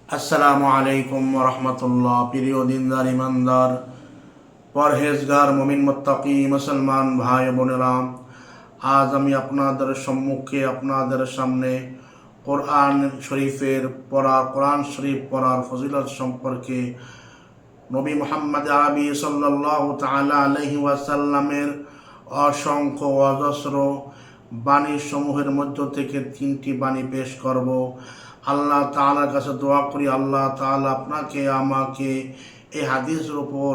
আসসালামু আলাইকুম রহমতুল্লাহ। প্রিয় দিনদার ইমানদার পরহেজগার মুমিন মুত্তাকি মুসলমান ভাই বোনেরা, আজ আমি আপনাদের সম্মুখে আপনাদের সামনে কোরআন শরীফ পড়ার ফজিলত সম্পর্কে নবী মুহাম্মদ আরবি সাল্লাল্লাহু তাআলা আলাইহি ওয়াসাল্লামের অসংখ্য অজস্র বাণী সমূহের মধ্য থেকে 3টি বাণী পেশ করব। আল্লাহ তাআলার কাছে দোয়া করি, আল্লাহ তাআলা আপনাকে আমাকে এই হাদিসের উপর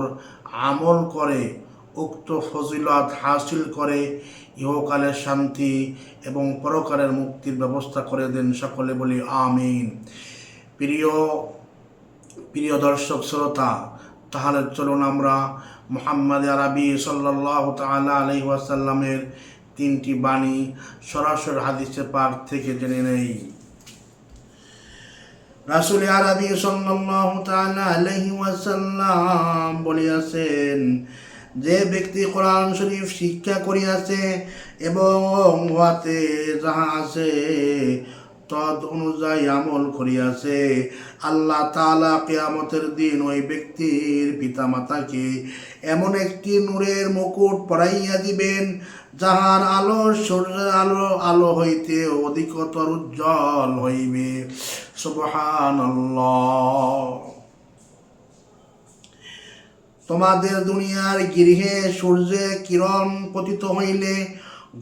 আমল করে উক্ত ফজিলত হাসিল করে ইহকালের শান্তি এবং পরকালের মুক্তির ব্যবস্থা করে দেন। সকলে বলি আমিন। প্রিয় দর্শক শ্রোতা, তাহলে চলুন আমরা মুহাম্মদ আরবি সাল্লাল্লাহু তাআলা আলাইহি ওয়াসাল্লামের 3টি বাণী সরাসরি হাদিসে পাক থেকে জেনে নেই। রাসূল আরবি সাল্লাল্লাহু তাআলা আলাইহি ওয়াসাল্লাম বলিয়াছেন, যে ব্যক্তি কোরআন শরীফ শিক্ষা করিয়াছে এবং উহাতে যাহা আছে তদ অনুযায়ী আমল করিয়াছে, আল্লাহ তাআলা কিয়ামতের দিন ওই ব্যক্তির পিতামাতাকে এমন একটি নূরের মুকুট পরাইয়া দিবেন, যাহার আলো সূর্যের আলো হইতে অধিকতর উজ্জ্বল হইবে। সুবহানাল্লাহ। তোমাদের দুনিয়ার গৃহে সূর্যের কিরণ পতিত হইলে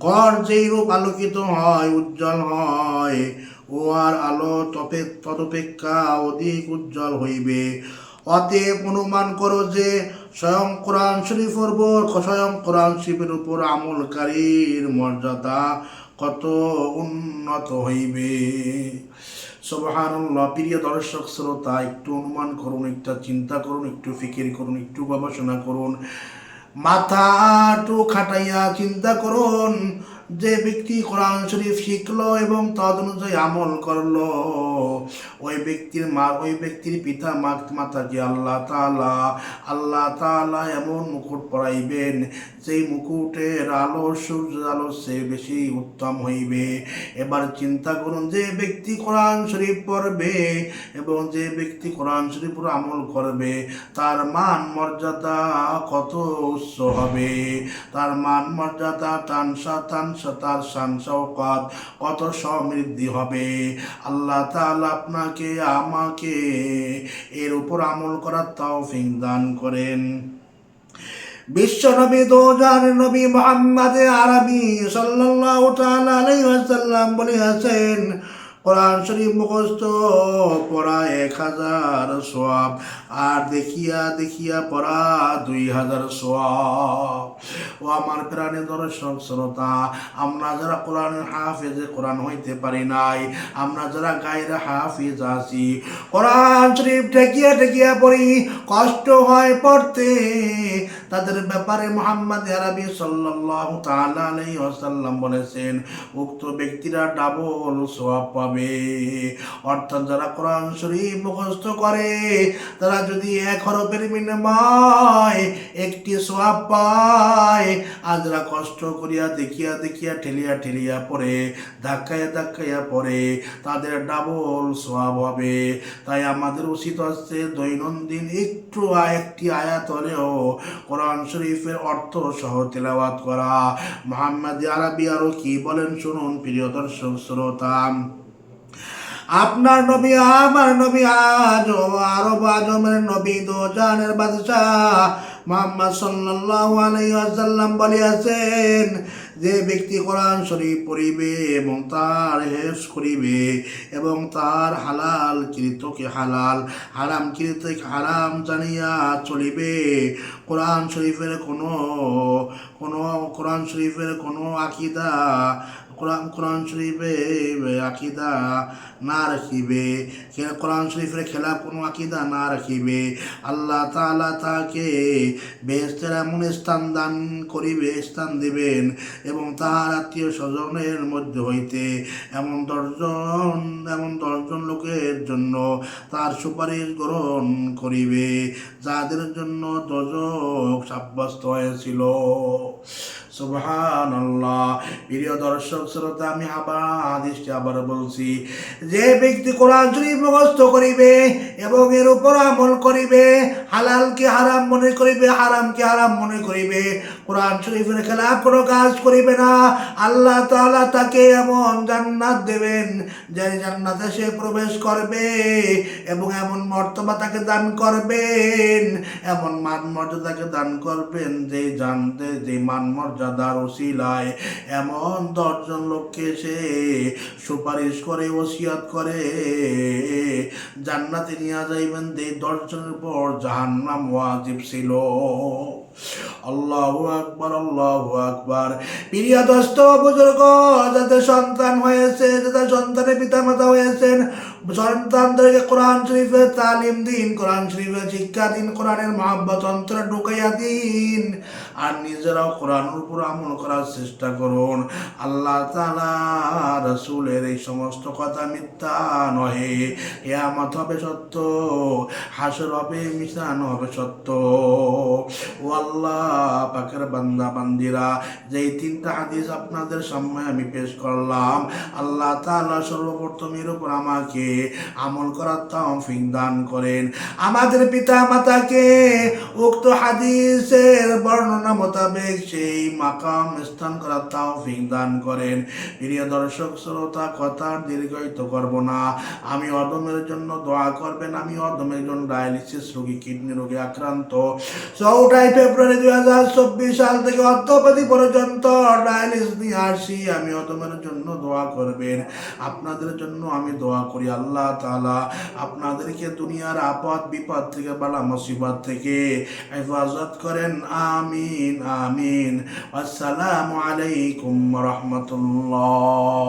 ঘর যেই রূপ আলোকিত হয়, উজ্জ্বল হয়, উহার আলো তদপেক্ষা অধিক উজ্জ্বল হইবে। অতএব অনুমান করো যে স্বয়ং কোরআন শরীফের উপর আমলকারীর মর্যাদা কত উন্নত হইবে। সুবহানাল্লাহ। প্রিয় দর্শক শ্রোতা, একটু অনুমান করুন, একটু চিন্তা করুন, একটু ফিকির করুন, একটু গবেষণা করুন, মাথা একটু খাটাইয়া চিন্তা করুন। যে ব্যক্তি কোরআন শরীফ শিখলো এবং তদ অনুযায়ী আমল করলো, ওই ব্যক্তির পিতা মাতাকে আল্লাহ তাআলা এমন মুকুট পরাইবেন, যেই মুকুটের আলো সূর্যের আলো সে বেশি উত্তম হইবে। এবার চিন্তা করুন, যে ব্যক্তি কোরআন শরীফ পড়বে এবং যে ব্যক্তি কোরআন শরীফ পুরো আমল করবে, তার মান মর্যাদা কত উচ্চ হবে, তার মান মর্যাদা তার শান শওকত কত সমৃদ্ধি হবে। আল্লাহ তাআলা আপনাকে আমাকে এর উপর আমল করার তৌফিক দান করেন। বিশ্ব নবী দোজানের নবী মুহাম্মদ আরবি সাল্লাল্লাহু তাআলা আলাইহি ওয়াসাল্লাম বলিয়াছেন, কোরআন শরীফ মুখস্থ পড়া 1000 সওয়াব, আর দেখিয়া পড়া 2000 সওয়াব। ও আমার প্রাণের দর্শক শ্রোতা, আমরা যারা কোরআনের হাফেজে কোরআন হইতে পারি নাই, আমরা যারা গায়রে হাফিজ আছি, কোরআন শরীফ ঠেকিয়া পড়ি, কষ্ট হয় পড়তে, তাদের ব্যাপারে মুহাম্মদ আরবি সাল্লাল্লাহু তাআলা আলাইহি ওয়াসাল্লাম বলেছেন, উক্ত ব্যক্তিরা ডাবল সওয়াব পাবে। অর্থাৎ যারা কোরআন শরীফ মুখস্থ করে, তারা যদি 1 হরফের বিনিময়ে 1টি সওয়াব পায়, আর যারা কষ্ট করিয়া দেখিয়া ঠেলিয়া পড়ে, ধাক্কাইয়া পড়ে, তাদের ডাবল সওয়াব হবে। তাই আমাদের উচিত হচ্ছে দৈনন্দিন একটি আয়াত হলেও কোরআন শরীফের অর্থ সহ তেলাওয়াত করা। মুহাম্মদ আরবি আরো কি বলেন শুনুন। প্রিয় দর্শক শ্রোতা, আপনার নবী আমার নবী আরব আজমের নবী দোজানের বাদশাহ মুহাম্মদ সাল্লাল্লাহু আলাইহি ওয়াসাল্লাম বলিয়াছেন, যে ব্যক্তি কোরআন শরীফ পড়িবে এবং তার হেফজ করিবে এবং তার হালাল কৃতকে হালাল, হারাম কৃতকে হারাম জানিয়া চলিবে, কোরআন শরীফের কোনো আকীদা না রাখিবে, কোরআন শরীফের খেলাফ কোনো আকীদা না রাখিবে, আল্লাহ তাআলা তাকে বেহেশতের এমন স্থান দিবেন এবং তাহার আত্মীয় স্বজনের মধ্যে হইতে এমন 10 জন লোকের জন্য তার সুপারিশ গ্রহণ করিবে, যাদের জন্য দোজখ সাব্যস্ত হয়েছিল। সুবহানাল্লাহ। প্রিয় দর্শক শ্রোতা, আমি আবার হাদিসটি আবার বলছি, যে ব্যক্তি কোরআন শরীফ মুখস্থ করিবে এবং এর উপর আমল করিবে, হালালকে হারাম মনে করিবে, হারামকে হারাম মনে করিবে, কোরআন শরীফের খেলাফ কোনো কাজ করিবে না, আল্লাহ তাআলা তাকে এমন জান্নাত দেবেন যে জান্নাতে সে প্রবেশ করবে এবং এমন মর্তবা তাকে দান করবেন, এমন মান মর্যাদাকে দান করবেন যে মান মর্যাদার উসিলায় এমন 10 জন লোককে সে সুপারিশ করে ওসিয়ত করে জান্নাতে নিয়ে যাইবেন, যে 10 জনের পর জাহান্নাম ওয়াজিব ছিল। আল্লাহু আকবার, আল্লাহু আকবার। প্রিয় দোস্ত বুজুর্গ, যাদের সন্তান হয়েছে, যাদের সন্তানের পিতা মাতা হয়েছেন, সন্তানদেরকে কোরআন শরীফের তালিম দিন, কোরআন শরীফের শিক্ষা দিন, কোরআনের মহব্বত অন্তরে ঢুকাইয়া দিন, আর নিজেরাও কোরআনের উপর আমল করার চেষ্টা করুন। আল্লাহ তাআলা রাসূলের এই সমস্ত কথা মিথ্যা নহে, কিয়ামত হবে সত্য, হাসর হবে মিশান হবে সত্য। ও আল্লাহ পাকের বান্দা বান্দিরা, যেই 3টা হাদিস আপনাদের সামনে আমি পেশ করলাম, আল্লাহ তাআলা সর্বপ্রথম এর উপর আমাকে আমল করার তৌফিক দান করেন, আমাদের পিতা মাতাকে উক্ত হাদিসের বর্ণনা মোতাবেক সেই মাকাম স্থান করার তৌফিক দান করেন। প্রিয় দর্শক শ্রোতা, কথা দীর্ঘায়িত করব না, আমি অদমের জন্য দোয়া করবেন। আমি অদমের জন্য ডায়ালিসিস রোগী, কিডনি রোগী আক্রান্ত। 14 ফেব্রুয়ারি 2024 সাল থেকে অদ্যাবধি পর্যন্ত ডায়ালিসিস নিয়ে আসি, আমি অদমের জন্য দোয়া করবেন। আপনাদের জন্য আমি দোয়া করি, আল্লাহ তাআলা আপনাদেরকে দুনিয়ার আপদ বিপদ থেকে, বালা মুসিবত থেকে হেফাজত করেন। আমিন আমিন। আসসালামু আলাইকুম ওয়া রাহমাতুল্লাহ।